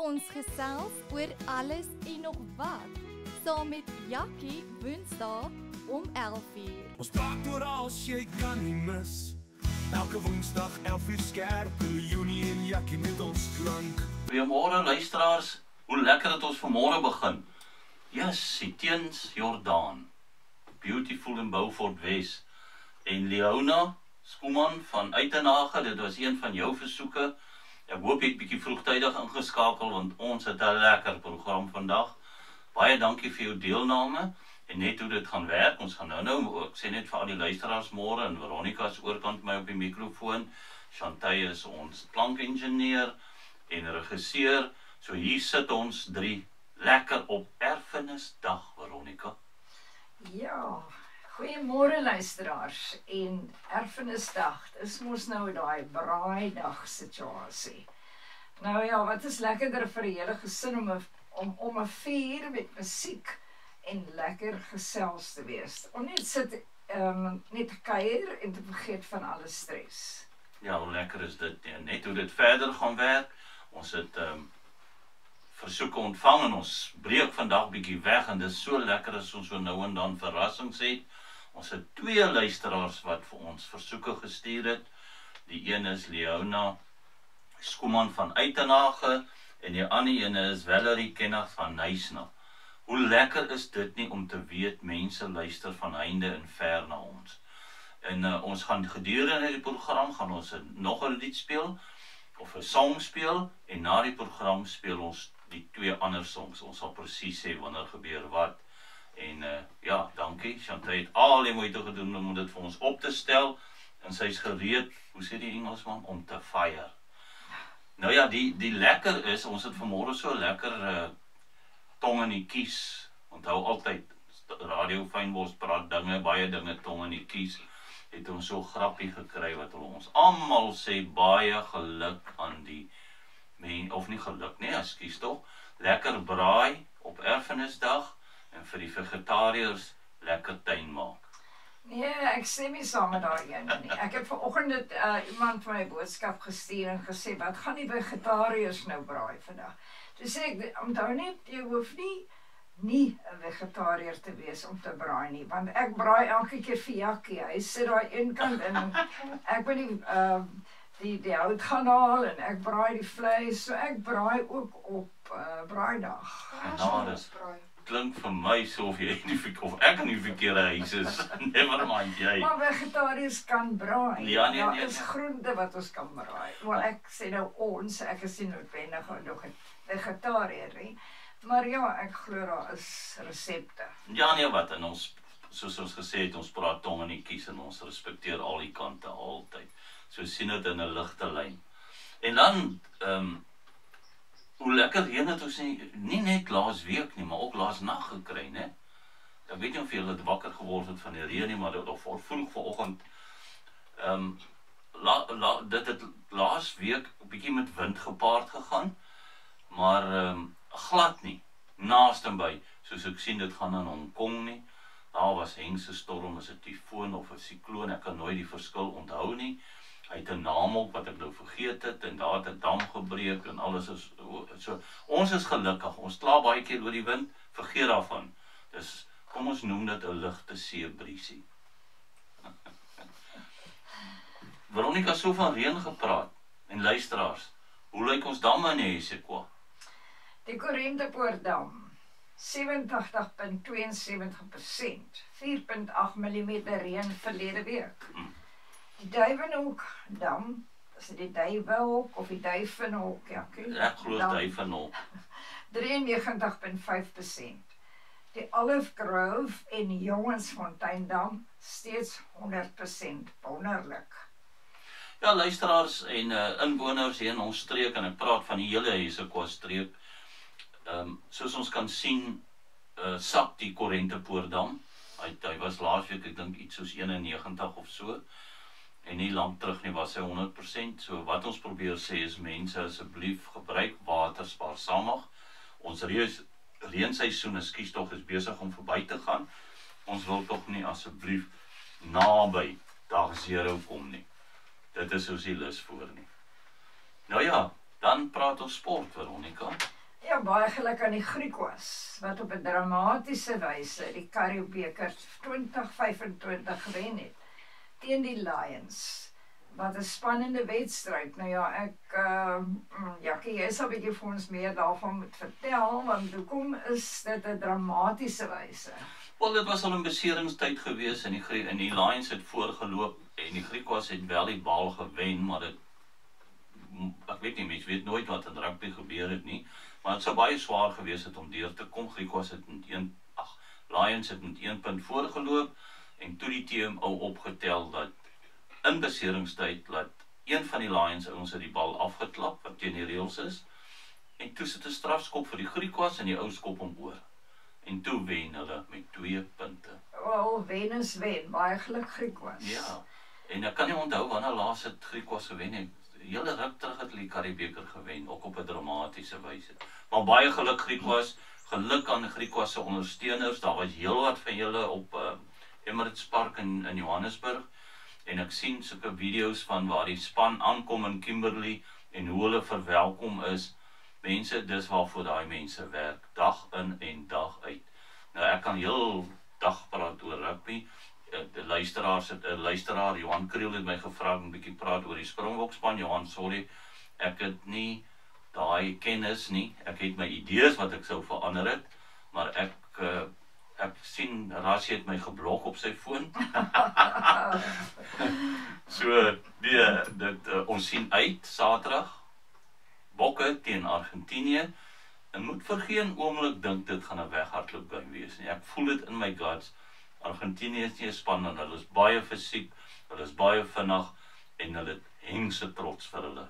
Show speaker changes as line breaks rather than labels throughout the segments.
Ons gesels oor alles en nog wat, saam met Jackie Woensdae om 11:00.
Ons praat oor als jy kan nie mis. Elke Woensdag 11:00 skerp, Leonie en Jackie met ons klank.
Goeiemôre luisteraars, hoe lekker dat ons vanmôre begin. Yes, Sitiens Jordaan, Beautiful in Beaufort West, en Leona Skuman van Uitenhage, dit was een van jou versoeke. Ek hoop jy het bietjie vroegtydig ingeskakel, want ons het 'n lekker program vandag. Baie dankie vir jou deelname, en net hoe dit gaan werk, ons gaan nou, ek sê net vir al die luisteraars môre, en Veronica is oorkant my op die mikrofoon, Chantay is ons klankingenieur en regisseur, so hier sit ons drie lekker op Erfenisdag, Veronica.
Ja, goeiemôre luisteraars, en Erfenisdag, dis mos nou daai braaidag situasie. Nou ja, wat is lekkerder vir die hele gesin om 'n vuur met musiek en lekker gesels te wees. Om net sit net te kuier en te vergeet van alle stres.
Ja, hoe lekker is dit, net hoe dit verder gaan werk. Ons het versoeke ontvang en ons breek vandag bietjie weg, en dit is so lekker as ons so nou en dan verrassings het. Ons het 2 luisteraars wat vir ons versoeke gestuur het. Die een is Leona Skuman van Uitenhage, en die ander ene is Valerie Kenneth van Nysna. Hoe lekker is dit nie om te weet mense luister van heinde en ver na ons. En ons gaan gedurende die program gaan ons nog 'n lied speel of 'n song speel, en na die program speel ons die 2 ander songs. Ons sal presies sê wanneer gebeur wat. En ja, dankie. Chantay het al die moeite gedoen om dit vir ons op te stel, en sy is gereed, hoe sê die Engelsman, om te fire. Nou ja, die lekker is, ons het vanmôre so lekker tong in die kies. Onthou altyd, Radio Fynbos praat dinge, baie dinge tong in die kies. Het ons so grappie gekry wat ons almal sê baie geluk aan die of nie geluk nie, ekskuus tog, lekker braai op Erfenisdag, en vir die vegetariërs lekker tuin maak.
Nee, ek stem nie saam met daai een nie. Ek het vanoggend iemand van my boodskap gestuur en gesê, wat gaan die vegetariërs nou braai vandag? Toe sê ek, onthou net, jy hoef nie 'n vegetariër te wees om te braai nie, want ek braai elke keer vir Jackie. Hy sit daai een kant en ek ben die hout gaan haal en ek braai die vleis, so ek braai ook op braaidag.
Klink vir my so of ek in die verkeerde huis is. Never mind jy.
Maar vegetariërs kan braai.
Ja, nee,
Daar is groente wat ons kan braai. Maar ek sê nou ek is nie noodwendig nog 'n vegetariër nie. Maar ja, ek glo daar is resepte.
Ja, nee, wat, en ons, soos ons gesê het, ons praat tong in die kies, en ons respekteer al die kante altyd. So sien dit in 'n ligte lyn. En dan, hoe lekker reën het ons nie net laas week nie, maar ook laas nag gekry, né? Ek weet nie of julle het wakker geword het van die reën nie, maar dit het vroeg vanoggend, dit het laas week 'n bietjie met wind gepaard gegaan, maar glad nie, naast en by, soos ek sien dit gaan in Hong Kong nie. Daar was hengse storm, is 'n tifoon of 'n sikloon, ek kan nooit die verskil onthou nie. Hy het 'n naam op wat ek nou vergeet het, en daar het 'n dam gebreek en alles is so. Ons is gelukkig, ons kla baie keer oor die wind, vergeet daarvan. Dus kom ons noem dit 'n ligte seebriesie. Veronica, so van reën gepraat, en luisteraars, hoe lyk ons damme in Hesekwa?
Die Korentepoortdam, 87,72%, 4,8 mm reën verlede week. Die Duivenhoekdam, is dit die Duiwelhoek of die Duivenhoek, ja,
Ek glo Duivenhoek.
93,5%. Die Olive Grove en Jongensfonteindam steeds 100% wonderlik.
Ja, luisteraars en inwoners hier in ons streek, en ek praat van die hele Hesekwa streek, soos ons kan sien, sak die Korentepoortdam. Hy was laasweek, ek dink iets soos 91 of so, en nie lank terug nie was hy 100%, so wat ons probeer sê is, mense asseblief gebruik water spaarsamig. Ons reënseisoen, ekskuus tog, is besig om verby te gaan. Ons wil tog nie asseblief naby dag 0 kom nie. Dit is soos die lus voor nie. Nou ja, dan praat ons sport, Veronica.
baie geluk aan die Griekwas wat op 'n dramatiese wyse die Currie-beker 2025 gewen het teen die Lions. Wat 'n spannende wedstryd. Nou ja, Jackie, jy sal 'n bietjie vir ons meer daarvan moet vertel, want hoekom is dit 'n dramatiese wyse?
Wel, dit was al 'n beseringstyd gewees en die Lions het voorgeloop en die Griekwas het wel die bal gewen, maar ek weet nie, mens weet nooit wat in rugby gebeur het nie, maar het sou baie swaar gewees het om deur te kom. Griekwas het Lions het met 1 punt voorgeloop en toe die TMO opgetel dat in beseringstyd laat een van die Lions ouens het die bal afgeklap wat teen die reëls is en toe sit 'n strafskop vir die Griekwas en die ou skop hom oor. En toe wen hulle met 2 punte.
Wel, wen is wen, baie geluk Griekwas.
Ja, en ek kan nie onthou wanneer laas het Griekwas gewen het. Hele ruk terug het hulle die Currie-beker gewen, ook op 'n dramatiese wyse. Maar baie geluk Griekwas, geluk aan die Griekwas se ondersteuners. Daar was heelwat van julle op Emirates Park in Johannesburg. En ek sien sulke video's van waar die span aankom in Kimberley en hoe hulle verwelkom is. Mense, dis waarvoor daai mense werk, dag in en dag uit. Nou ek kan heel dag praat oor rugby. Die luisteraar Johan Kriel het my gevra om 'n bietjie praat oor die Springbokspan. Johan, sorry, ek het nie daai kennis nie. Ek het my idees wat ek sou verander het, maar ek sien Rassie het my geblok op sy foon. So, ons sien uit Saterdag Bokke teen Argentinië. En moet vir geen oomblik dink dit gaan 'n weghardloop game wees nie. Ek voel dit in my guts. Argentinië is nie 'n span en hulle is baie fisiek, hulle is baie vinnig en hulle het hengse trots vir hulle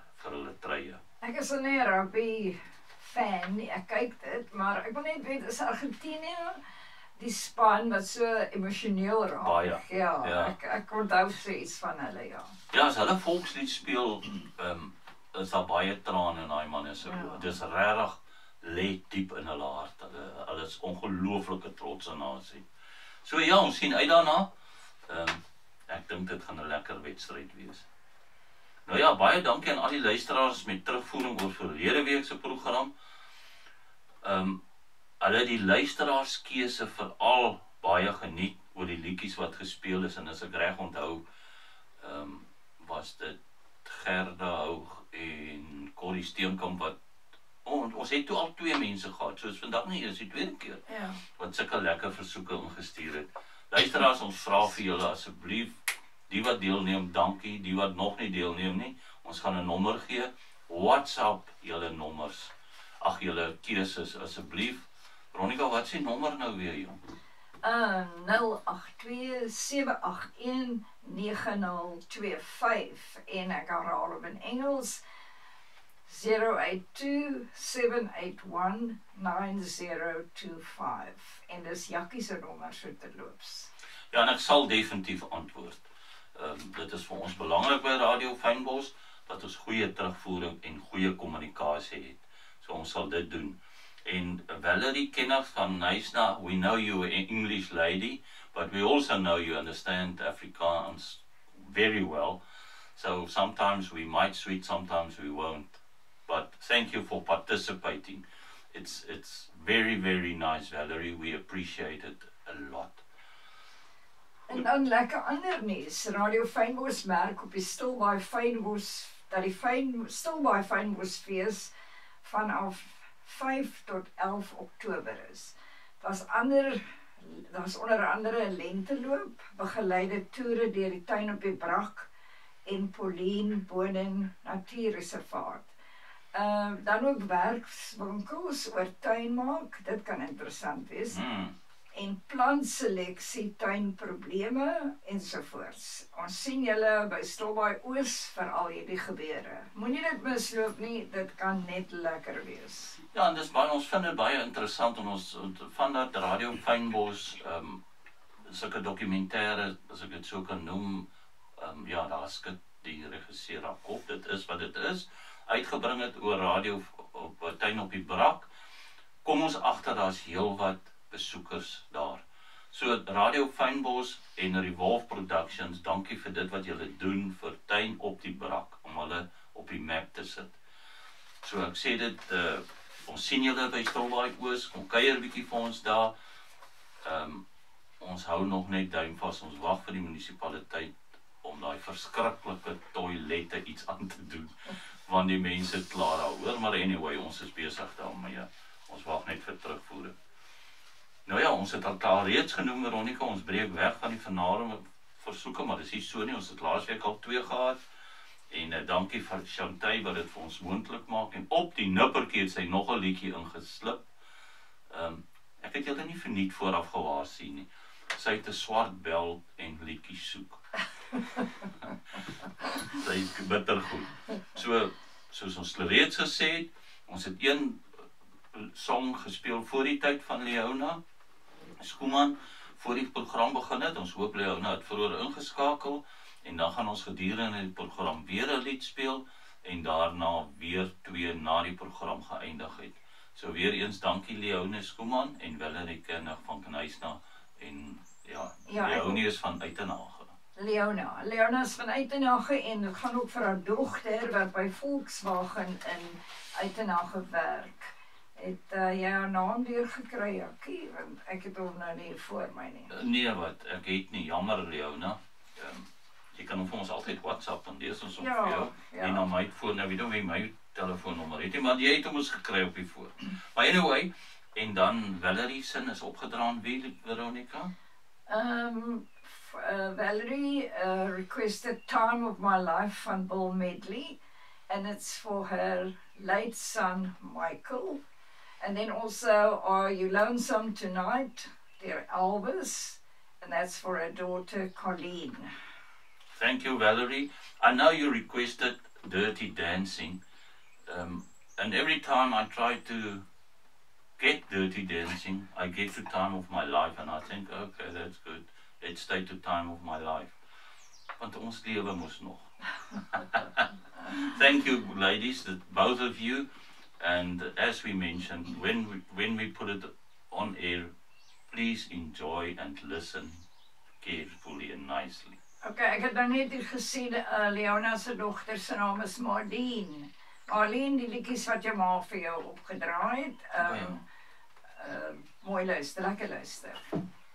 treye.
Ek is nie 'n rugby fan nie, ek kyk dit, maar ek wil net weet, is Argentinië die span wat so emosioneel raak?
Baie,
ja. Ek onthou so iets van hulle, ja.
Ja, as hulle volkslied speel, is daar baie trane in daai manne se oë. Dis regtig lê diep in hulle hart. Hulle is ongelooflike trotse nasie. So ja, ons sien uit daarna. Ek dink dit gaan 'n lekker wedstryd wees. Nou ja, baie dankie aan al die luisteraars met terugvoering oor verlede week se program. Hulle die luisteraarskeuse veral baie geniet oor die liedjies wat gespeel is en as ek reg onthou, was dit Gerda Houg en Corrie Steenkamp wat ons het toe al 2 mense gehad, soos vandag nie eers die tweede keer, wat sulke lekker versoeke ingestuur het. Luisteraars, ons vra vir julle asseblief, die wat deelneem, dankie, die wat nog nie deelneem nie, ons gaan 'n nommer gee, WhatsApp julle nommers, julle keuses asseblief. Veronica, wat is die nommer nou weer, jong?
082-781-9025 en ek herhaal op in Engels 082-781-9025 en dis Jackie se nommer so terloops.
Ja, en ek sal definitief antwoord. Dit is vir ons belangrik by Radio Fynbos dat ons goeie terugvoering en goeie kommunikasie het. So ons sal dit doen. En Valerie Kenneth van Nysna, we know you are an English lady, but we also know you understand Afrikaans very well. So sometimes we might sweet, sometimes we won't. But thank you for participating. It's very, very nice, Valerie. We appreciate it a lot.
En dan lekker ander nuus. Radio Fynbos merk op die Stilbaai Fynbos fees vanaf 5 tot 11 Oktober is. Daar's onder andere 'n lenteloop, begeleide toere deur die tuin op die Brak en Pauline Bonen Natuurreservaat. Dan ook werkswinkels oor tuinmaak, dit kan interessant wees. En plantseleksie, tuinprobleme ensovoorts. Ons sien julle by Stilbaai Oos vir al hierdie gebeure. Moenie dit misloop nie, dit kan net lekker wees.
Ja, en ons vind dit baie interessant en ons van dat Radio Fynbos sulke dokumentêre, as ek dit so kan noem, daar skit die regisseur op kop, dit is wat dit is, uitgebring het oor radio op tuin op die Brak. Kom ons agter, daar's heelwat besoekers daar. So Radio Fynbos en Revolve Productions, dankie vir dit wat julle doen vir tuin op die Brak, om hulle op die map te sit. So ek sê dit ons sien julle by Stilbaai Oos, kom kuier bietjie vir ons daar. Ons hou nog net duim vas, ons wag vir die munisipaliteit om daai verskriklike toilette iets aan te doen, want die mense klaar daaroor, maar anyway, ons is besig daarmee, ons wag net vir terugvoering. Nou ja, ons het al reeds genoem, Veronica, ons breek weg van die versoeke, maar dis nie so nie, ons het laasweek al 2 gehad, en dankie vir Chantay wat dit vir ons moontlik maak, en op die nippertjie het sy nog 'n liedjie ingeslip. Ek het julle nie verniet vooraf gewaarsku nie. Sy het 'n swart bel en liedjies soek. Sy is bitter goed. Soos ons reeds gesê het, ons het een song gespeel voor die tyd van Leona Schoeman, voor die program begin het. Ons hoop Leona het vroeër ingeskakel, en dan gaan ons gedurende die program weer 'n lied speel, en daarna weer 2 na die program geëindig het. So weer eens dankie Leona Schoeman en Valerie Kernig van Knuisna, en ja, Leonie is van Uitenhage.
Leona is van Uitenhage en het gaan ook vir haar dogter wat by Volkswagen in Uitenhage werk. Het jy haar naam deurgekry, Jakkie? Want ek het hom nou nie voor my nie.
Nee, wat, ek het nie, jammer Leona. Jy kan vir ons altyd WhatsApp en lees ons op vir jou. En dan my foon, nou weet jy wie my telefoonnommer het, maar jy het hom ons gekry op die voor. Maar anyway, en dan Valerie sin is opgedra aan wie, Veronica?
Valerie requested Time of My Life van Bill Medley, and it's for her late son Michael. And then also Are You Lonesome Tonight, dear Elvis, and that's for her daughter Colleen.
Thank you, Valerie. I know you requested Dirty Dancing, and every time I try to get Dirty Dancing, I get to Time of My Life, and I think, okay, that's good. Let's stay to Time of My Life. Want ons lewe moes nog. Thank you, ladies, both of you. And as we mentioned, when we put it on air, please enjoy and listen carefully and nicely.
Okay, ek het nou net hier gesien, Leona se dogter se naam is Marlene. Marlene, die liedjies wat jou ma vir jou opgedraai het. Mooi luister, lekker luister.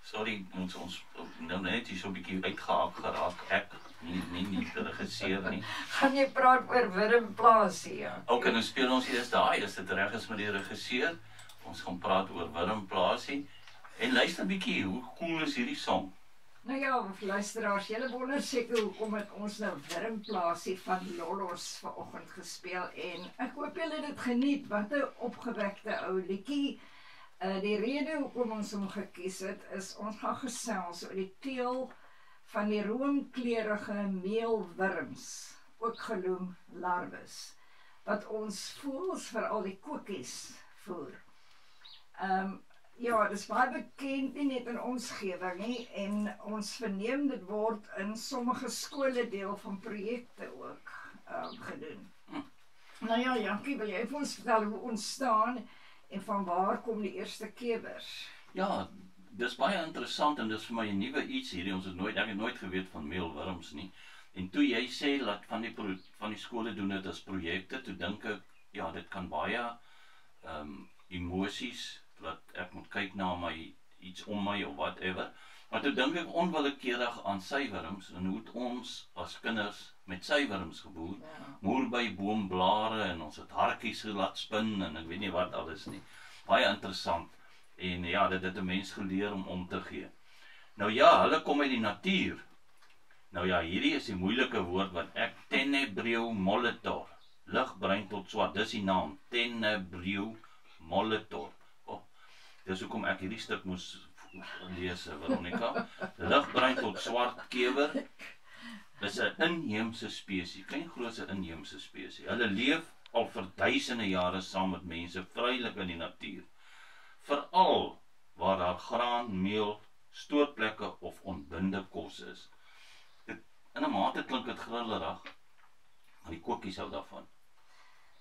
Sorry, ons nou net hier so 'n bietjie uitgehaak geraak. Ek nie die regisseur nie.
Gaan jy praat oor Wurmplaasie? Ja?
Okay, nou speel ons eers daai, as dit reg is met die regisseur. Ons gaan praat oor Wurmplaasie. En luister 'n bietjie, hoe cool is hierdie song?
Nou ja, luisteraars, julle wonder seker hoekom het ons nou Wurmplaasie van Lollos vanoggend gespeel, en ek hoop julle het dit geniet. Wat 'n opgewekte ou liedjie. Die rede hoekom ons hom gekies het, is ons gaan gesels oor die teel van die roomkleurige meelwurms, ook genoem larwes, wat ons voëls, veral die koekies, voer. Ja, dit is baie bekend nie net in ons gewing nie, en ons verneem dit word in sommige skole deel van projekte ook gedoen. Nou ja, Jankie, wil jy vir ons vertel hoe ons staan en van waar kom die eerste kewers?
Ja, dis baie interessant en dis vir my 'n nuwe iets hierdie. Ek het nooit geweet van meelwurms nie. En toe jy sê dat van die skole doen dit as projekte, toe dink ek, ja, dit kan baie emosies, dat ek moet kyk na iets om my of whatever. Maar toe dink ek onwillekeurig aan suiwurms en hoe het ons as kinders met suiwurms geboer. Moer by boomblare en ons het hartjies laat spin en ek weet nie wat alles nie. Baie interessant. En ja, dit het 'n mens geleer om te gee. Nou ja, hulle kom uit die natuur. Nou ja, hierdie is die moeilike woord wat ek Tenebrium molitor, ligbruin tot swart, dis die naam, Tenebrium molitor. Dis hoekom ek hierdie stuk moes lees, Veronica. Ligbruin tot swart kewer is 'n inheemse spesies, klein grootse inheemse spesies. Hulle leef al vir duisende jare saam met mense vrylik in die natuur. Veral waar daar graan, meel, stootplekke of ontbinde kos is. In 'n mate klink dit grillerig, maar die koekies hou daarvan.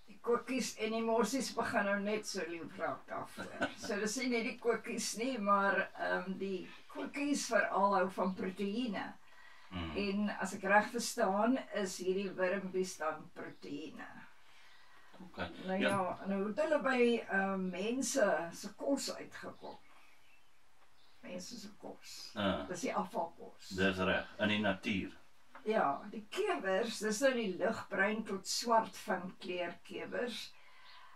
Die koekies en die morsies begin nou net so lief raak daarvoor. So dis nie net die koekies nie, maar die koekies veral hou van proteïene. En as ek reg verstaan, is hierdie wurmpies dan proteïene.
Okay.
Nou ja, nou het hulle by mense se kos uitgekom. Mense se kos. Dis die afvalkos.
Dis reg, in die natuur.
Ja, die kewers, dis nou die ligbruin tot swart van kleur kewers.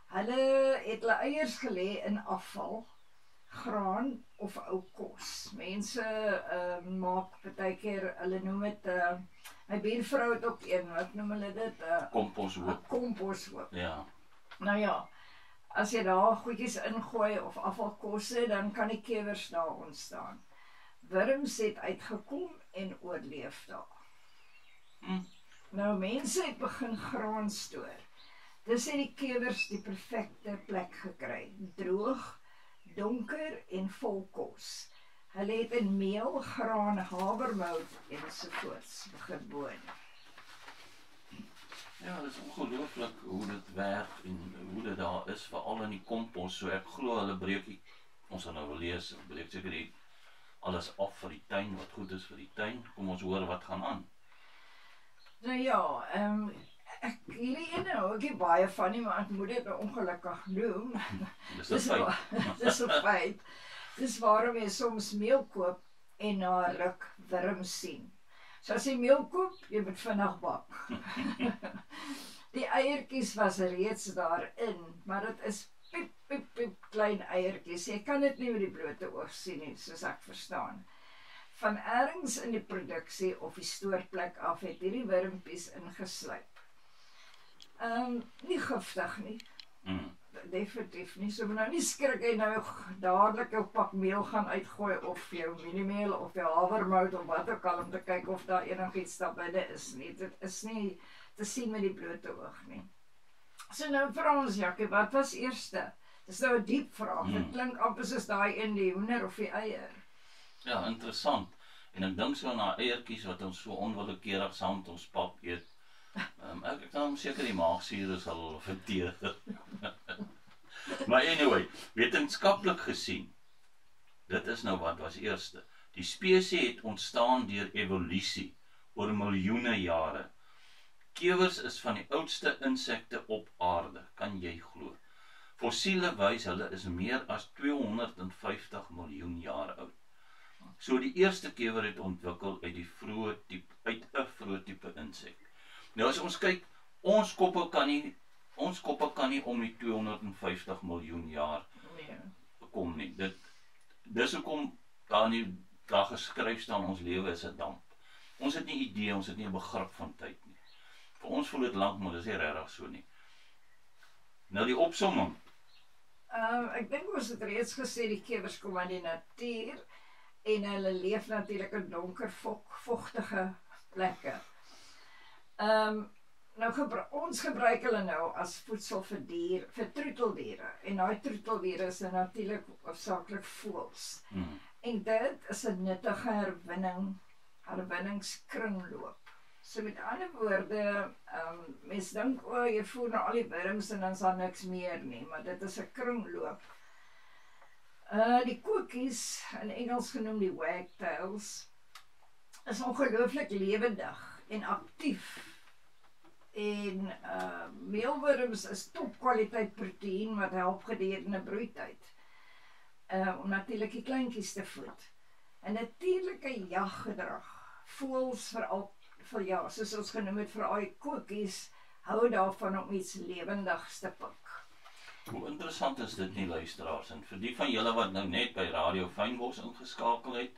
Hulle het hulle eiers gelê in afval, graan of ou kos. Mense maak partykeer, hulle noem dit, my buurvrou het ook een, wat noem hulle dit?
Komposhoop.
Komposhoop.
Ja.
Nou ja, as jy daar goedjies ingooi of afvalkosse, dan kan die kewers daar ontstaan. Wurms het uitgekom en oorleef daar. Nou mense het begin graan stoor. Dis het die kewers die perfekte plek gekry. Droog, donker en vol kos. Hulle het in meel, graan, havermout ensovoorts begin woon.
Ja, dit is ongelooflik hoe dit werk en hoe dit daar is, veral in die kompos. So ek glo hulle breek, ons gaan nou wel lees, breek seker die alles af vir die tuin, wat goed is vir die tuin. Kom ons hoor wat gaan aan.
Nou ja, hierdie ene hou ek nie baie van nie, maar ek moet dit ongelukkig noem.
Dis 'n feit.
Dis 'n feit. Dis waarom jy soms meel koop en na 'n ruk wurms sien. So as jy meel koop, jy moet vinnig bak. Die eiertjies was reeds daarin, maar dit is piep, piep, piep klein eiertjies. Jy kan dit nie met die blote oog sien nie, soos ek verstaan. Van ergens in die produksie of die stoorplek af het hierdie wurmpies ingesluip. Nie giftig nie. Definitief nie. So nou nie skrik jy nou dadelik jou pak meel gaan uitgooi of jou mieliemeel of jou havermout of wat ook al om te kyk of daar enigiets daar binne is nie. Dit is nie te sien met die blote oog nie. So nou vra ons Jackie, wat was eerste? Dis nou 'n diep vraag. Dit klink amper soos daai in die hoender of die eier.
Ja, interessant. En ek dink so na eiertjies wat ons so onwillekeurig saam met ons pap eet. Ek kan seker die maagsuur sal verteer. Maar anyway, wetenskaplik gesien, dit is nou wat was eerste. Die spesies het ontstaan deur evolusie oor miljoene jare. Kewers is van die oudste insekte op aarde, kan jy glo. Fossiele wys hulle is meer as 250 miljoen jaar oud. So die eerste kewer het ontwikkel uit 'n vroeë tipe insek. Nou as ons kyk, ons koppe kan nie om die 250 miljoen jaar kom nie. Dis hoekom daar geskryf staan ons lewe is 'n damp. Ons het nie idee, ons het nie 'n begrip van tyd nie. Vir ons voel dit lank, maar dis nie regtig so nie. Nou die opsomming.
Ek dink ons het reeds gesê die kewers kom uit die natuur en hulle leef natuurlik in donker, vochtige plekke. Nou ons gebruik hulle nou as voedsel vir troeteldiere. En daai troeteldiere is natuurlik hoofsaaklik voëls. En dit is 'n nuttige herwinningskringloop. So met ander woorde, mens dink, jy voer nou al die wurms en dan is daar niks meer nie, maar dit is 'n kringloop. Die koekies, in Engels genoem die wagtails, is ongelooflik lewendig en aktief. En meelwurms is topkwaliteit proteïen wat help gedurende broeityd. Om natuurlik die kleintjies te voed. 'n Natuurlike jaggedrag. Voëls veral soos ons genoem het vir al die koekies, hou daarvan om iets lewendigs te pik.
Hoe interessant is dit nie, luisteraars? En vir die van julle wat nou net by Radio Fynbos ingeskakel het,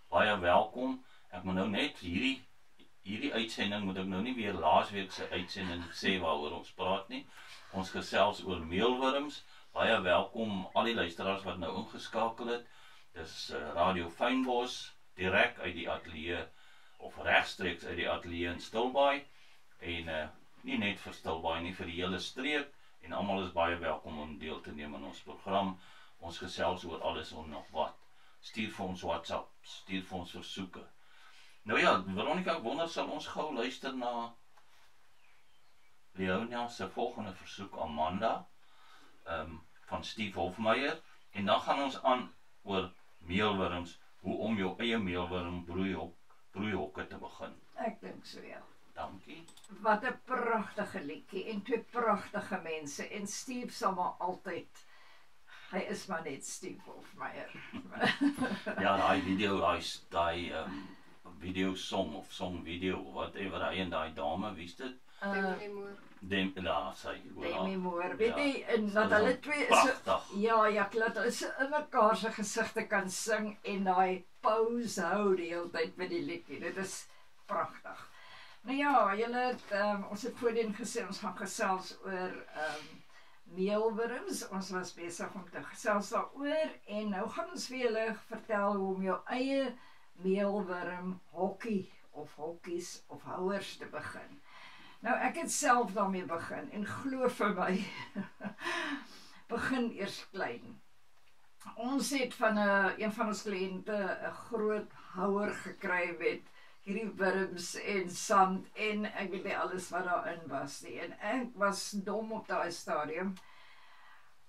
baie welkom. Ek moet nou net hierdie uitsending moet ek nou nie weer laasweek se uitsending sê waaroor ons praat nie. Ons gesels oor meelwurms. Baie welkom al die luisteraars wat nou ingeskakel het. Dis Radio Fynbos direk uit die ateljee of regstreeks uit die ateljee in Stilbaai en nie net vir Stilbaai nie, vir die hele streek en almal is baie welkom om deel te neem aan ons program. Ons gesels oor alles en nog wat. Stuur vir ons WhatsApp, stuur vir ons versoeke. Nou ja, Veronica, ek wonder sal ons gou luister na Leonia se volgende versoek, Amanda, van Steve Hofmeyer, en dan gaan ons aan oor meelwurms, hoe om jou eie meelwurm broeihokke te begin.
Ek dink so, ja.
Dankie.
Wat 'n pragtige liedjie en twee pragtige mense en Steve sal maar altyd hy is maar net Steve Hofmeyer.
Ja, daai video, daai video song of song video, whatever, hy en daai dame, wie's dit?
Demi Moore. Weet jy,
Ja,
en dat hulle twee
pragtig.
ja, dat hulle so in mekaar se gesigte kan sing en daai pose hou die hele tyd met die liedjie. Dit is pragtig. Nou ja, julle het ons het voorheen gesê ons gaan gesels oor meelwurms. Ons was besig om te gesels daaroor en nou gaan ons vir julle vertel hoe om jou eie meelwurm hokkie of hokkies of houers te begin. Nou ek het self daarmee begin en glo vir my begin eers klein. Ons het van een van ons kliënte 'n groot houer gekry met hierdie wurms en sand en ek weet nie alles wat daarin was nie en ek was dom op daai stadium.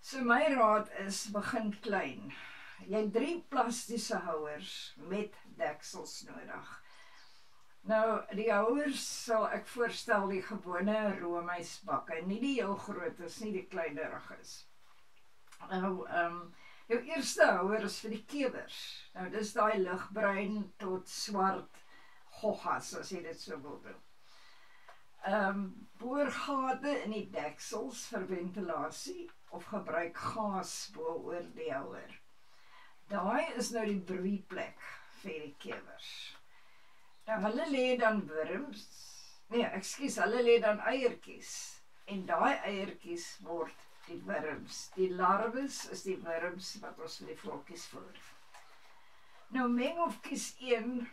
So my raad is begin klein. Jy het 3 plastiese houers met deksels nodig. Nou, die houers sal ek voorstel die gewone roomysbakke, nie die heel grootes nie, die kleinerig Nou, jou eerste houer is vir die kewers. Nou, dis daai ligbruin tot swart goggas, as jy dit so wil doen. Boorgate in die deksels vir ventilasie of gebruik gaas bo-oor die houer. Daai is nou die broeiplek vir die kewers. Nou, hulle lê dan wurms, hulle lê dan eiertjies en daai eiertjies word die wurms. Die larwes is die wurms wat ons vir die voeltjies voer. Nou meng of kies een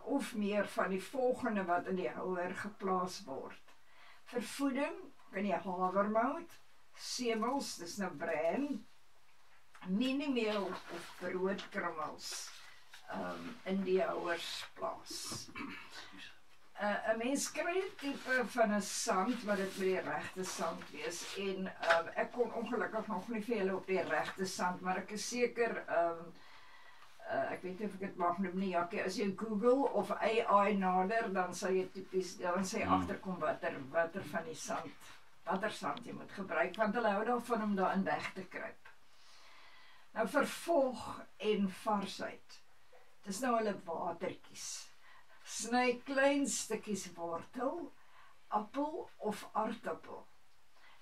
of meer van die volgende wat in die houer geplaas word. Vir voeding kan jy havermout, semels, dis nou bran, mieliemeel of broodkrummels in die houers plaas. 'n Mens kry 'n tipe van 'n sand wat dit met die regte sand wees en ek kon ongelukkig nog nie vir julle op die regte sand, maar ek is seker ek weet nie of ek dit mag noem nie, Jakkie, as jy Google of AI nader, dan sal jy agterkom watter van die sand, watter sand jy moet gebruik, want hulle hou daarvan om daarin weg te kruip. Nou vir vog en varsheid, dis nou hulle watertjies. Sny klein stukkies wortel, appel of aardappel.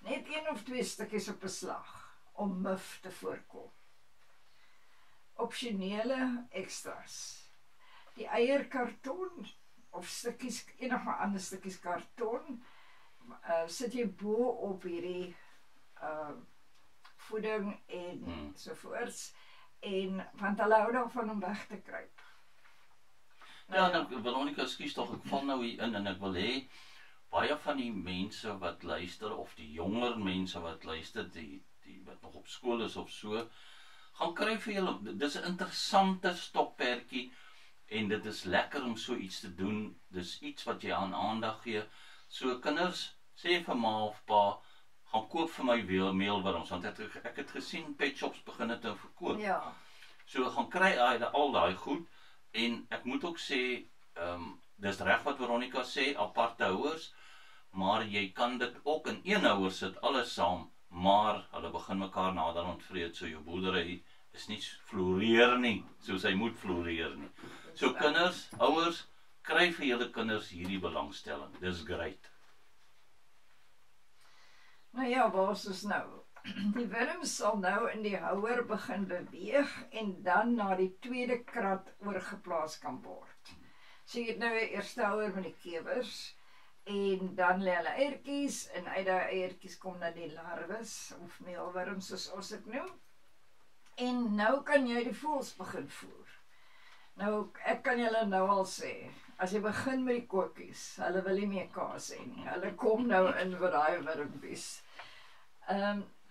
Net 1 of 2 stukkies op 'n slag om muf te voorkom. Opsionele extras. Die eierkarton of stukkies, enige ander stukkies karton, sit jy bo op hierdie voeding en sovoorts, en want hulle hou daarvan om weg te kruip.
Ja, nou, Veronica, ekskuus tog, ek val nou hier in en ek wil hê baie van die mense wat luister of die jonger mense wat luister, die wat nog op skool is of so, gaan kry vir julle, dis 'n interessante stokperdjie en dit is lekker om so iets te doen. Dis iets wat jy aan aandag gee. So kinders, sê vir ma of pa, gaan koop vir my meelwurms, want ek het gesien pet shops begin dit te verkoop.
Ja.
So gaan kry al daai goed. En ek moet ook sê, dis reg wat Veronica sê, aparte houers, maar jy kan dit ook in een houer sit, alles saam, maar hulle begin mekaar nader ontvreed, so jou boerdery is nie floreer nie, soos hy moet floreer nie. So kinders, ouers, kry vir julle kinders hierdie belangstelling, dis great.
Nou ja, waar is ons nou? Die wurms sal nou in die houer begin beweeg en dan na die tweede krat oorgeplaas kan word. So jy het nou 'n eerste houer met die kewers en dan lê hulle eiertjies en uit daai eiertjies kom dan die larwes of meelwurms soos ons dit noem. En nou kan jy die voëls begin voer. Nou ek kan julle nou al sê, as jy begin met die kokkies, hulle wil nie meer kaas hê nie. Hulle kom nou in vir daai wurmpies.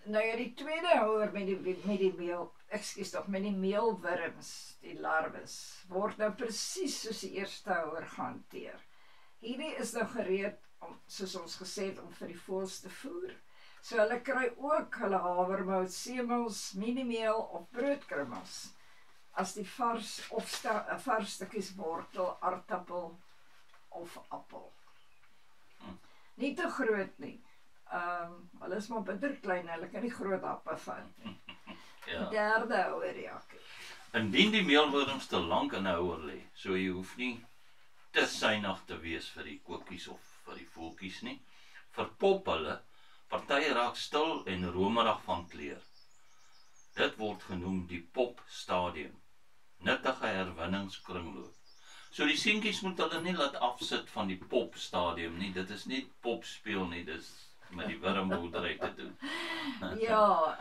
Nou ja, die tweede houer met die meelwurms, die larwes, word nou presies soos die eerste houer gehanteer. Hierdie is nou gereed om, soos ons gesê het, om vir die voëls te voer. So hulle kry ook hulle havermout, semels, mieliemeel of broodkrummels as die vars stukkies wortel, aardappel of appel. Nie te groot nie. Hulle is maar bitter klein, hulle kan nie groot happe vat nie.
Ja.
Derde houer, Jakkie.
Indien die meelwurms te lank in 'n houer lê, so jy hoef nie te suinig te wees vir die koekies of vir die voeltjies nie, verpop hulle, partye raak stil en romerig van kleur. Dit word genoem die popstadium. Nuttige herwinningskringloop. So die seentjies moet hulle nie laat afsit van die popstadium nie, dit is nie popspeel nie, dis met die wurmboerdery te doen.
Ja,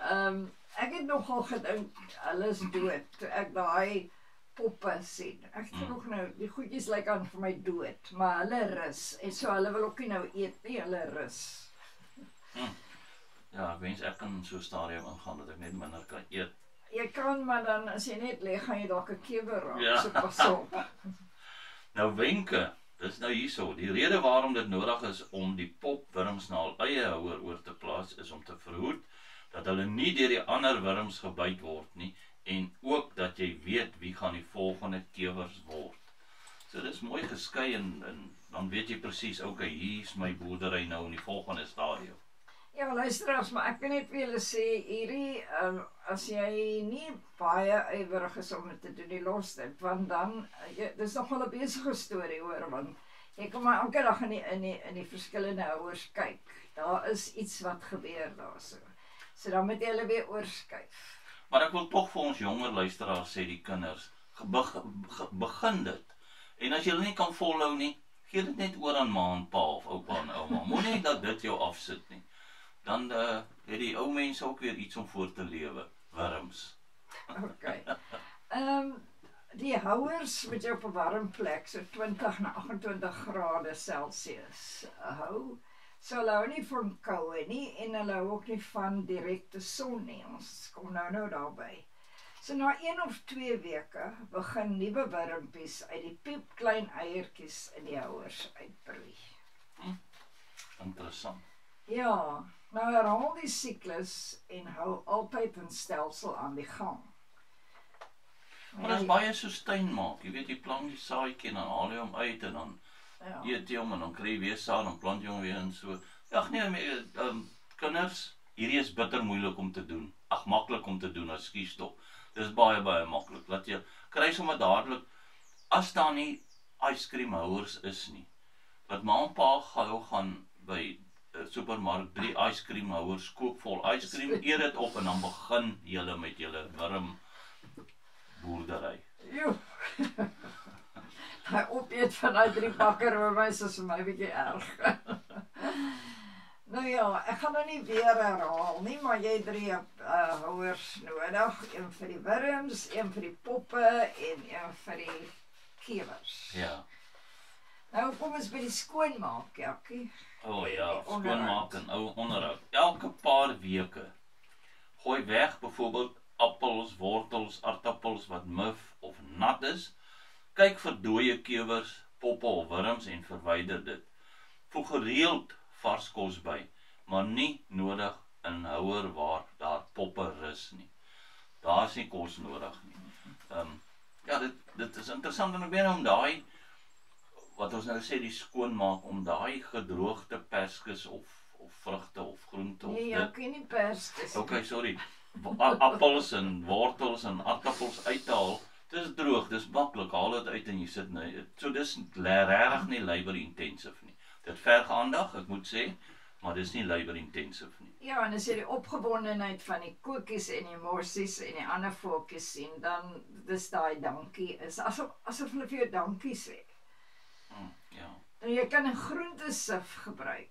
ek het nogal gedink, hulle is dood, toe ek daai poppe sien. Ek het nog nou, die goedjies lyk aan vir my dood, maar hulle rus, en so hulle wil ook nie nou eet nie, hulle rus.
Ja, ek wens ek kan in so 'n stadium ingaan, dat ek net minder kan eet.
Jy kan, maar dan as jy net lê, gaan jy dalk 'n kewer raak,
Ja.
so pas op.
Nou wenke, dis nou hierso, die rede waarom dit nodig is om die popwurms na hul eie houer oor te plaas, is om te verhoed, dat hulle nie deur die ander wurms gebyt word nie, en ook dat jy weet wie gaan die volgende kewers word. So dis mooi geskei en dan weet jy presies, okay, hier is my boerdery nou in die volgende stadium.
Ja, luisteraars, maar ek kan net vir julle sê, hierdie, as jy nie baie ywerig is om dit te doen, die los dit, want dan, dis nogal 'n besige storie hoor, want jy kan maar elke dag in die verskillende houers kyk, daar is iets wat gebeur daar so. So dan moet jy hulle weer oorskuif.
Maar ek wil tog vir ons jonger luisteraars sê, die kinders, begin dit. En as jy nie kan volhou nie, gee dit net oor aan ma en pa of oupa en ouma. Moenie dat dit jou afsit nie. Dan het die ou mense ook weer iets om voor te lewe. Wurms.
Okay. Die houers moet jy op 'n warm plek, so 20 na 28 grade Celsius hou. So hulle hou nie van koue nie, en hulle hou ook nie van direkte son nie. Ons kom nou daarby. So na 1 of 2 weke begin nuwe wurmpies uit die piepklein eiertjies in die houers uitbroei.
Interessant.
Ja, nou herhaal die siklus en hou altyd 'n stelsel aan die gang.
Maar dit is baie so tuin maak. Jy weet, jy plant die saadjie en dan haal jy hom uit en dan eet jy hom en dan kry jy weer saad, dan plant jy hom weer en so. Ag nee, kinders, hierdie is bitter moeilik om te doen. Ag, maklik om te doen, ekskuus tog. Dis baie maklik. Laat jy kry sommer dadelik, as daar nie yskremhouers is nie. Wat ma en pa gou gaan by supermark 3 yskremhouers koop vol yskrem, eet dit op en dan begin julle met julle wurm boerdery.
Jo. Hy opeet van die 3 bakkerwys is vir my 'n bietjie erg. Nou ja, ek gaan nou nie weer herhaal nie, maar jy 3 houers nodig. Een vir die wurms, een vir die poppe en een vir die kewers.
Ja.
Nou kom ons by die skoonmaak, Jakkie.
O ja, skoonmaak en ou onderhoud. Elke paar weke gooi weg byvoorbeeld appels, wortels, aardappels wat muf of nat is. Kyk vir dooie kewers, poppe of wurms en verwyder dit. Voeg gereeld vars kos by, maar nie nodig in 'n houer waar daar poppe rus nie. Daar is nie kos nodig nie. Ja, dit is interessant en ek meen om daai wat ons nou sê die skoonmaak, om daai gedroogde perskes of vrugte of groente of
Nee, Jakkie, nie perskes.
Okay, sorry. Appels en wortels en aardappels uit te haal. Dis droog, dis maklik. Haal dit uit en jy sit nou. So dis regtig nie labor intensive nie. Dit verg aandag, ek moet sê, maar dis nie labor intensive nie.
Ja, en as jy die opgewondenheid van die koekies en die morsies en die ander voeltjies sien, dan dis daai dankie is asof hulle vir jou dankie sê.
Ja.
Nou jy kan 'n groentesif gebruik.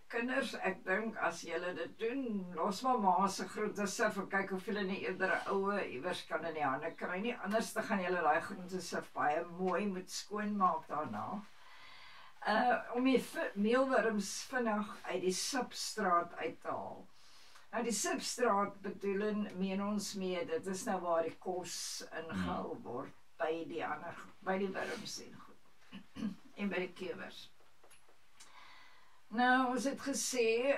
Kinders, ek dink as julle dit doen, los maar ma se groentesif en kyk of julle nie eerder 'n oue iewers kan in die hande kry nie. Anders dan gaan julle daai groentesif baie mooi moet skoonmaak daarna. Om die meelwurms vinnig uit die substraat uit te haal. Nou die substraat meen ons mee, dit is nou waar die kos ingehou word by die wurms en goed. En by die kewers. Nou, ons het gesê,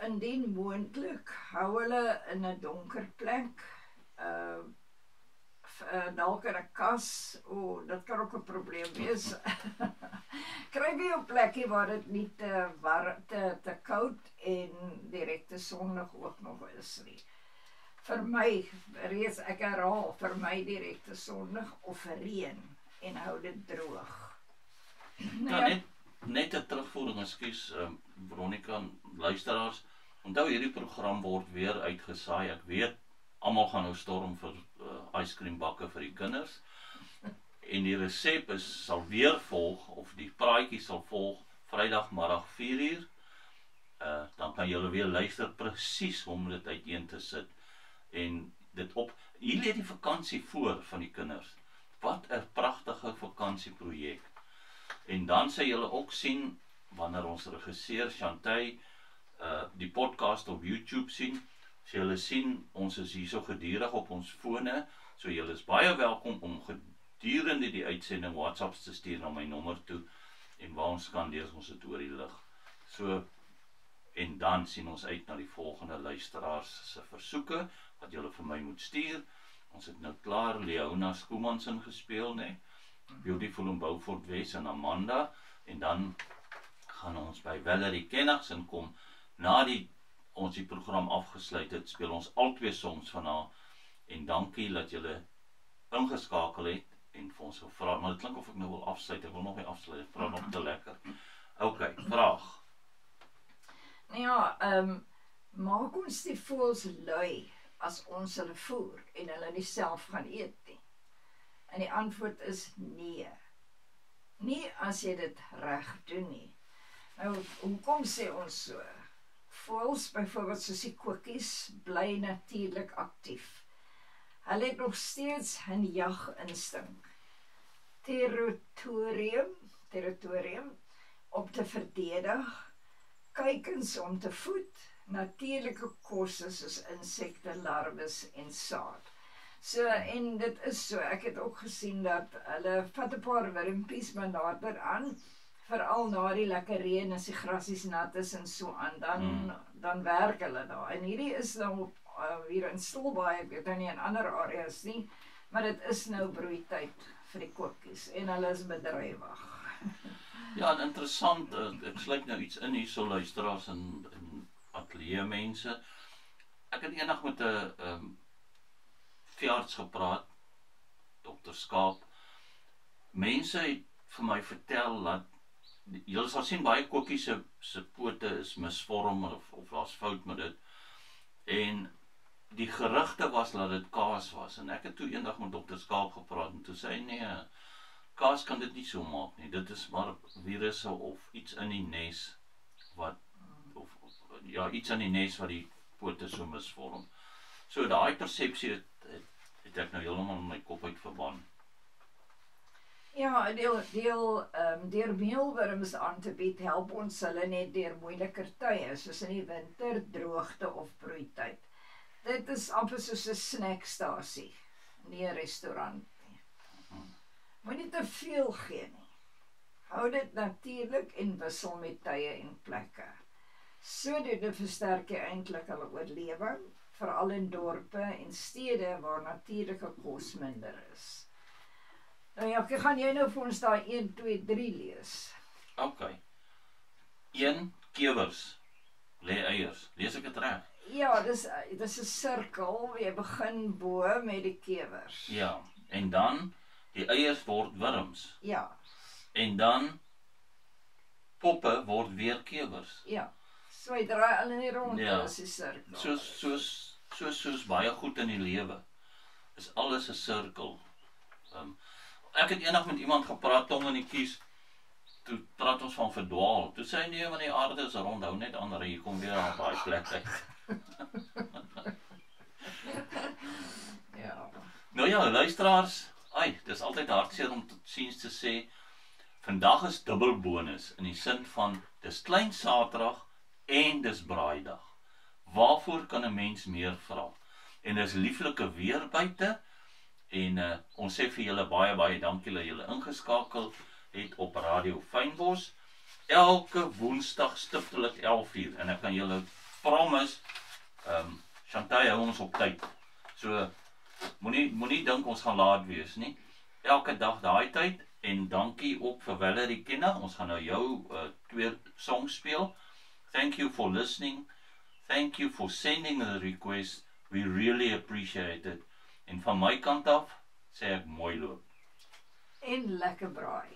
indien moontlik, hou hulle in 'n donker plek, dalk in 'n kas, dit kan ook 'n probleem wees. Kry jy 'n plekkie waar dit nie te koud en direkte sonlig ook nog is nie. Vir my, reeds ek herhaal, vir my direkte sonlig of reën en hou dit droog.
Ja, net 'n terugvoering, ekskuus, Veronica, luisteraars. Onthou hierdie program word weer uitgesaai. Ek weet almal gaan nou storm vir yskrembakke vir die kinders. En die resep sal weer volg, of die praatjie sal volg Vrydagmiddag 4:00. Dan kan julle weer luister presies hoe om dit uiteen te sit. En dit op. Hier lê die vakansie voor van die kinders. Wat 'n pragtige vakansieprojek. En dan sal julle ook sien wanneer ons regisseur Chantay die podcast op YouTube sien. So julle sien, ons is hierso gedurig op ons fone. So julle is baie welkom om gedurende die uitsending WhatsApps te stuur na my nommer toe. En waar ons kan lees ons dit oor die lig. So, en dan sien ons uit na die volgende luisteraars se versoeke wat julle vir my moet stuur. Ons het nou klaar Leona Skoemans ingespeel, né? Beautiful in Beaufort West en Amanda. En dan gaan ons by Valerie Kennags inkom. Na ons die program afgesluit het, speel ons al twee songs van haar. En dankie dat julle ingeskakel het en vir ons gevra, maar dit klink of ek nou wil afsluit. Ek wil nog nie afsluit, ek vra nog te lekker. Ok, vraag.
Ja, maak ons die voëls lui as ons hulle voer en hulle nie self gaan eet nie? En die antwoord is nee. Nie as jy dit reg doen nie. Nou, hoekom sê ons so? Voëls, byvoorbeeld soos die koekies, bly natuurlik aktief. Hulle het nog steeds 'n jaginstinkt. Territorium om te verdedig, kuikens om te voed, natuurlike kosse soos insekte, larwes en saad. So, en dit is so, ek het ook gesien dat hulle vat 'n paar wurmpies maar nader aan, veral na die lekker reën as die grasies nat is en so aan, dan werk hulle daar. En hierdie is nou hier in Stilbaai, ek weet nou nie in ander areas nie, maar dit is nou broeityd vir die koekies en hulle is bedrywig.
Ja, interessant, ek sluit nou iets in hierso luisteraars en ateljee mense. Ek het eendag met 'n veearts gepraat, Dr. Skaap. Mense het vir my vertel dat julle sal sien baie koekies se pote is misvorm of daar's fout met dit. En die gerugte was dat dit kaas was. En ek het toe eendag met Dr. Skaap gepraat en toe sê hy nee, kaas kan dit nie so maak nie. Dit is maar virusse of iets in die nes wat iets in die nes wat die pote so misvorm. So daai persepsie het ek nou heeltemal in my kop uit verban.
Ja, deur meelwurms aan te bied, help ons hulle net deur moeiliker tye, soos in die winter, droogte of broeityd. Dit is amper soos 'n snackstasie, nie 'n restaurant nie. Moenie te veel gee nie. Hou dit natuurlik en wissel met tye en plekke. Sodoende versterk jy eintlik hulle oorlewing, veral in dorpe en stede waar natuurlike kos minder is. Nou ja, gaan jy nou vir ons daai 1, 2, 3 lees?
Ok. 1, kewers, lê eiers. Lees ek dit reg?
Ja, dis 'n sirkel, jy begin bo met die kewers.
Ja, en dan, die eiers word wurms.
Ja.
En dan, poppe word weer kewers.
Ja, so jy draai al in die rond,
Ja.
is die sirkel.
Soos baie goed in die lewe, is alles 'n sirkel. Ek het eendag met iemand gepraat, tong in die kies, toe praat ons van verdwaal, toe sê hy nee, want die aarde is rond, hou net ander, hier kom weer aan baie plek uit.
Ja.
Nou ja, luisteraars, dis altyd hartseer om tot ziens te sê, vandag is dubbel bonus, in die sin van, dis klein Saterdag, en dis braaidag. Waarvoor kan 'n mens meer vra? En dis lieflike weer buite, en ons sê vir julle baie dankie dat julle ingeskakel het op Radio Fynbos, elke woensdag stiptelik 11:00, en ek kan julle promise, Chantay hou ons op tyd, so Moenie dink ons gaan laat wees nie. Elke dag daai tyd en dankie ook vir Valerie Kenna. Ons gaan nou jou 2 songs speel. Thank you for listening. Thank you for sending the request. We really appreciate it. En van my kant af sê ek mooi loop.
En lekker braai.